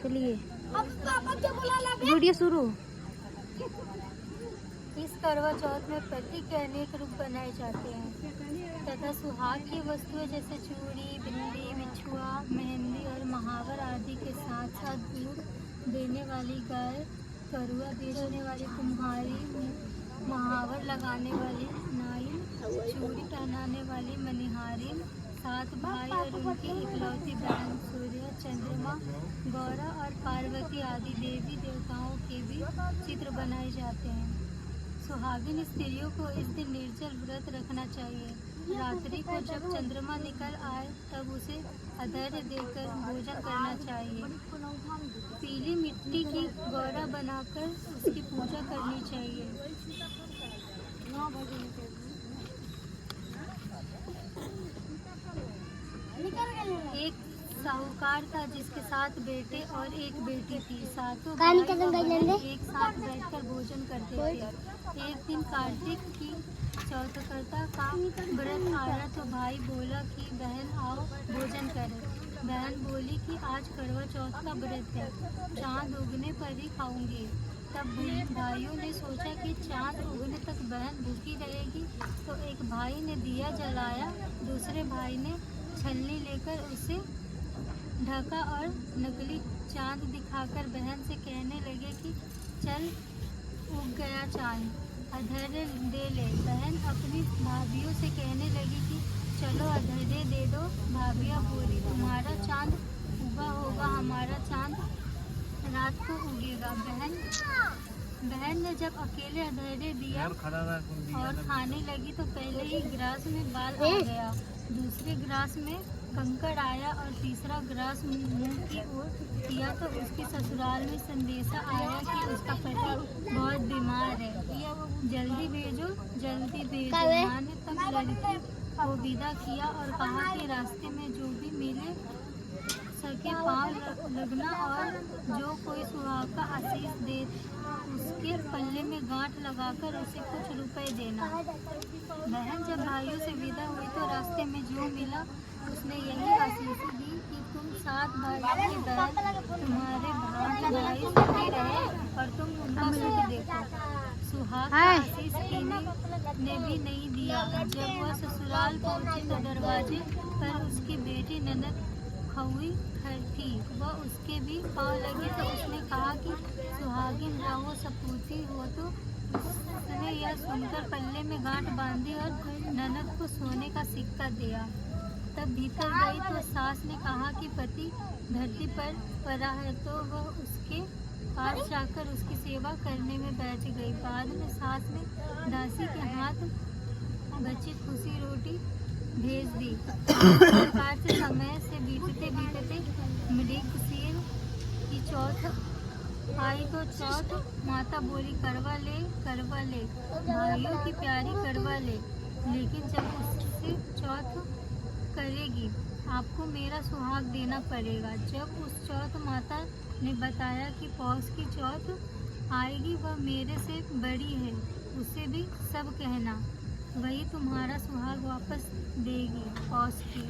चलिए वीडियो शुरू। इस करवा चौथ में पति के अनेक रूप बनाए जाते हैं तथा सुहाग की वस्तुएं जैसे चूड़ी, बिंदी, बिछुआ, मेहंदी और महावर आदि के साथ साथ दूध देने वाली गाय, करुआ बेचने वाली कुम्हारी, महावर लगाने वाली नाई, चूड़ी पहनाने वाली मनिहारी, 7 भाई और उनकी इकलौती बहन सूर्य, चंद्रमा, गौरा और पार्वती आदि देवी देवताओं के भी चित्र बनाए जाते हैं। सुहागिन स्त्रियों को इस दिन निर्जल व्रत रखना चाहिए। रात्रि को जब चंद्रमा निकल आए तब उसे अर्घ्य देकर भोजन करना चाहिए। पीली मिट्टी की गौरा बनाकर उसकी पूजा करनी चाहिए। एक साहूकार था जिसके 7 बेटे और 1 बेटी थी। सातों भाई एक साथ बैठकर भोजन करते थे। एक दिन कार्तिक की चौथकर्ता का व्रत आया तो भाई बोला कि बहन आओ भोजन करें। बहन बोली कि आज करवा चौथ का व्रत है, चांद उगने पर ही खाऊंगी। तब भाइयों ने सोचा कि चांद उगने तक बहन भूखी रहेगी, तो एक भाई ने दिया जलाया, दूसरे भाई ने छलनी लेकर उसे ढका और नकली चांद दिखाकर बहन से कहने लगे कि चल उग गया चांद, अर्घ्य दे ले। बहन अपनी भाभियों से कहने लगी कि चलो अर्घ्य दे दो। भाभियाँ बोली तुम्हारा चांद उगा होगा, हमारा चांद रात को उगेगा। बहन ने जब अकेले अर्घ्य दिया और खाने लगी तो पहले ही गिलास में बाल आ गया, दूसरे गिलास में कंकड़ आया और तीसरा गिलास मुंह की ओर किया तो उसके ससुराल में संदेशा आया कि उसका पति बहुत बीमार है, जल्दी भेजो। माँ ने तब लड़की को विदा किया और कहा कि रास्ते में जो भी मिले सके पाँव लगना और जो कोई सुहाग का आशीष दे उसके पल्ले में गांठ लगाकर उसे कुछ रुपए देना। बहन जब भाइयों से विदा हुई तो रास्ते में जो मिला उसने यही आशीष दी कि तुम 7 भाइयों की बहन तुम्हारे भाई सुखी रहे और तुम उनका सुख देखो। सुहाग का आशीष ने भी नहीं दिया। जब वह ससुराल पहुंची तो दरवाजे पर उसकी बेटी ननद खौई थी, वह उसके भी पाँव लगी तो उसने कहा कि सुहागिन रहो, सपूती हो। तो उसने यह सुनकर पल्ले में गांठ बांधी और ननद को सोने का सिक्का दिया। तब भीतर गई तो सास ने कहा कि पति धरती पर पड़ा है, तो वह उसके पास जाकर उसकी सेवा करने में बैठ गई। बाद में सास ने दासी के हाथ बची खुशी रोटी भेज दी। इस प्रकार से समय से बीतते मृगशीर की चौथ आई तो चौथ माता बोली करवा ले भाइयों की प्यारी करवा ले, लेकिन जब उससे चौथ करेगी आपको मेरा सुहाग देना पड़ेगा। जब उस चौथ माता ने बताया कि पौष की चौथ आएगी, वह मेरे से बड़ी है, उसे भी सब कहना, वही तुम्हारा सुहाग वापस देगी पौष की।